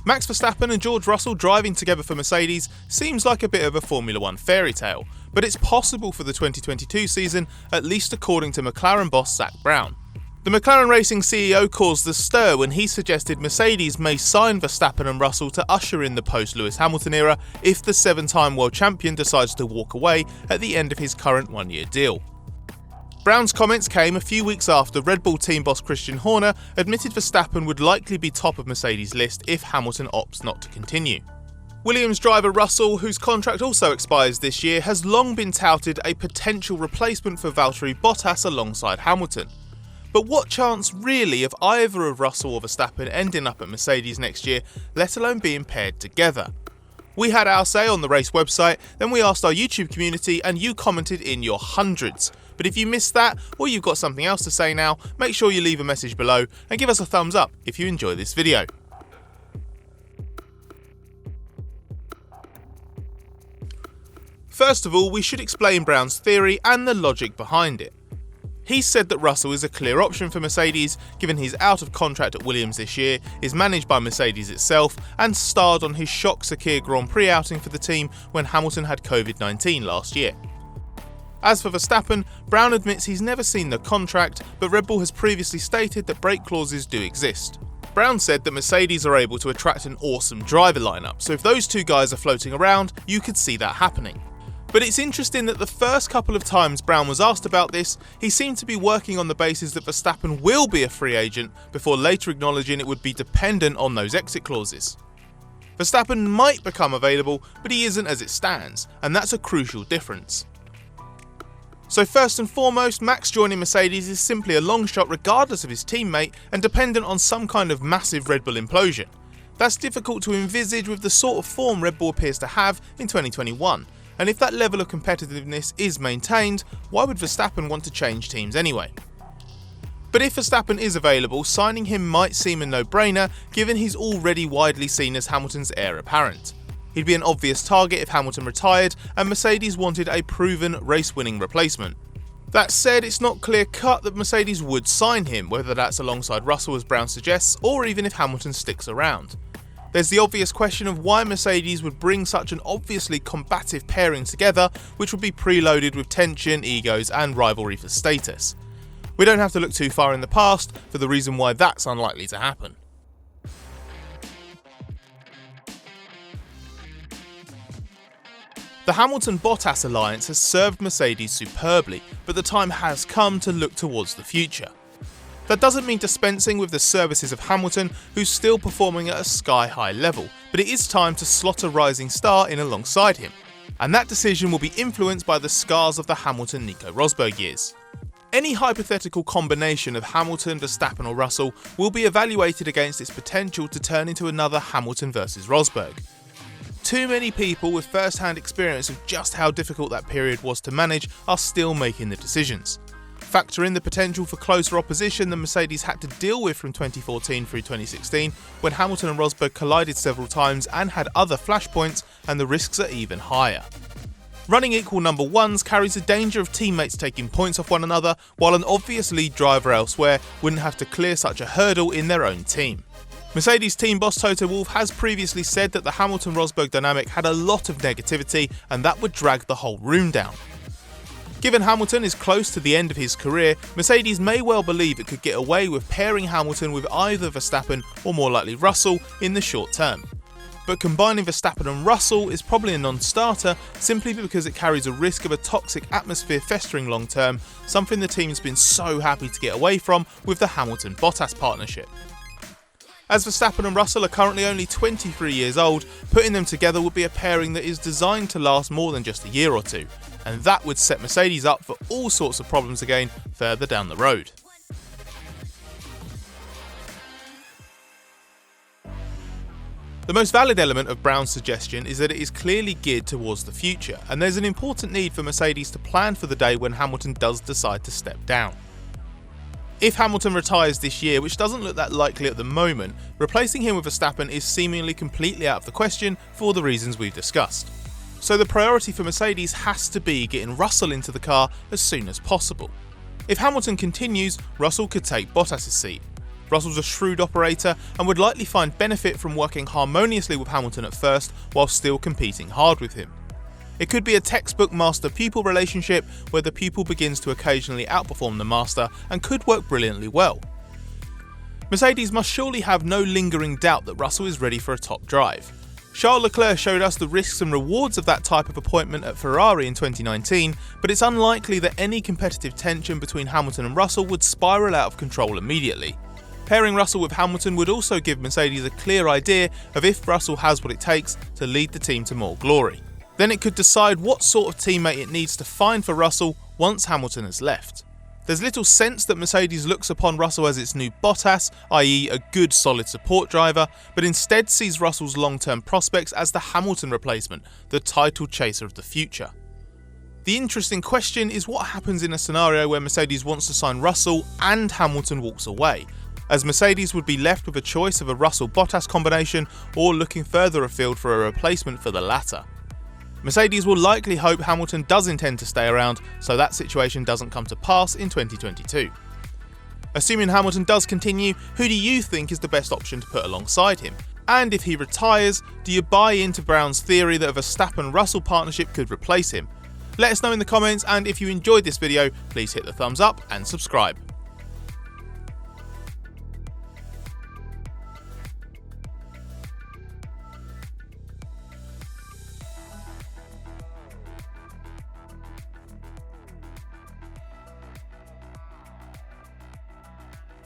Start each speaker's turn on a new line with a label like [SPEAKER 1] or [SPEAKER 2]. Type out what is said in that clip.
[SPEAKER 1] Max Verstappen and George Russell driving together for Mercedes seems like a bit of a Formula 1 fairy tale, but it's possible for the 2022 season, at least according to McLaren boss Zak Brown. The McLaren Racing CEO caused the stir when he suggested Mercedes may sign Verstappen and Russell to usher in the post-Lewis Hamilton era if the 7-time world champion decides to walk away at the end of his current one-year deal. Brown's comments came a few weeks after Red Bull team boss Christian Horner admitted Verstappen would likely be top of Mercedes' list if Hamilton opts not to continue. Williams driver Russell, whose contract also expires this year, has long been touted a potential replacement for Valtteri Bottas alongside Hamilton. But what chance really of either of Russell or Verstappen ending up at Mercedes next year, let alone being paired together? We had our say on the race website, then we asked our YouTube community and you commented in your hundreds. But if you missed that, or you've got something else to say now, make sure you leave a message below and give us a thumbs up if you enjoy this video. First of all, we should explain Brown's theory and the logic behind it. He said that Russell is a clear option for Mercedes, given he's out of contract at Williams this year, is managed by Mercedes itself, and starred on his shock Sakir Grand Prix outing for the team when Hamilton had COVID-19 last year. As for Verstappen, Brown admits he's never seen the contract, but Red Bull has previously stated that break clauses do exist. Brown said that Mercedes are able to attract an awesome driver lineup, so if those two guys are floating around, you could see that happening. But it's interesting that the first couple of times Brown was asked about this, he seemed to be working on the basis that Verstappen will be a free agent before later acknowledging it would be dependent on those exit clauses. Verstappen might become available, but he isn't as it stands, and that's a crucial difference. So first and foremost, Max joining Mercedes is simply a long shot regardless of his teammate and dependent on some kind of massive Red Bull implosion. That's difficult to envisage with the sort of form Red Bull appears to have in 2021. And if that level of competitiveness is maintained, why would Verstappen want to change teams anyway? But if Verstappen is available, signing him might seem a no-brainer given he's already widely seen as Hamilton's heir apparent. He'd be an obvious target if Hamilton retired and Mercedes wanted a proven race-winning replacement. That said, it's not clear-cut that Mercedes would sign him, whether that's alongside Russell as Brown suggests, or even if Hamilton sticks around. There's the obvious question of why Mercedes would bring such an obviously combative pairing together, which would be preloaded with tension, egos and rivalry for status. We don't have to look too far in the past for the reason why that's unlikely to happen. The Hamilton-Bottas alliance has served Mercedes superbly, but the time has come to look towards the future. That doesn't mean dispensing with the services of Hamilton, who's still performing at a sky-high level, but it is time to slot a rising star in alongside him. And that decision will be influenced by the scars of the Hamilton-Nico Rosberg years. Any hypothetical combination of Hamilton, Verstappen or Russell will be evaluated against its potential to turn into another Hamilton versus Rosberg. Too many people with first-hand experience of just how difficult that period was to manage are still making the decisions. Factor in the potential for closer opposition than Mercedes had to deal with from 2014 through 2016, when Hamilton and Rosberg collided several times and had other flashpoints, and the risks are even higher. Running equal number ones carries the danger of teammates taking points off one another, while an obvious lead driver elsewhere wouldn't have to clear such a hurdle in their own team. Mercedes team boss Toto Wolff has previously said that the Hamilton-Rosberg dynamic had a lot of negativity and that would drag the whole room down. Given Hamilton is close to the end of his career, Mercedes may well believe it could get away with pairing Hamilton with either Verstappen or more likely Russell in the short term. But combining Verstappen and Russell is probably a non-starter simply because it carries a risk of a toxic atmosphere festering long term, something the team's been so happy to get away from with the Hamilton-Bottas partnership. As Verstappen and Russell are currently only 23 years old, putting them together would be a pairing that is designed to last more than just a year or two, and that would set Mercedes up for all sorts of problems again further down the road. The most valid element of Brown's suggestion is that it is clearly geared towards the future, and there's an important need for Mercedes to plan for the day when Hamilton does decide to step down. If Hamilton retires this year, which doesn't look that likely at the moment, replacing him with Verstappen is seemingly completely out of the question for the reasons we've discussed. So the priority for Mercedes has to be getting Russell into the car as soon as possible. If Hamilton continues, Russell could take Bottas' seat. Russell's a shrewd operator and would likely find benefit from working harmoniously with Hamilton at first while still competing hard with him. It could be a textbook master-pupil relationship where the pupil begins to occasionally outperform the master and could work brilliantly well. Mercedes must surely have no lingering doubt that Russell is ready for a top drive. Charles Leclerc showed us the risks and rewards of that type of appointment at Ferrari in 2019, but it's unlikely that any competitive tension between Hamilton and Russell would spiral out of control immediately. Pairing Russell with Hamilton would also give Mercedes a clear idea of if Russell has what it takes to lead the team to more glory. Then it could decide what sort of teammate it needs to find for Russell once Hamilton has left. There's little sense that Mercedes looks upon Russell as its new Bottas, i.e. a good solid support driver, but instead sees Russell's long-term prospects as the Hamilton replacement, the title chaser of the future. The interesting question is what happens in a scenario where Mercedes wants to sign Russell and Hamilton walks away, as Mercedes would be left with a choice of a Russell-Bottas combination or looking further afield for a replacement for the latter. Mercedes will likely hope Hamilton does intend to stay around, so that situation doesn't come to pass in 2022. Assuming Hamilton does continue, who do you think is the best option to put alongside him? And if he retires, do you buy into Brown's theory that a Verstappen-Russell partnership could replace him? Let us know in the comments, and if you enjoyed this video, please hit the thumbs up and subscribe.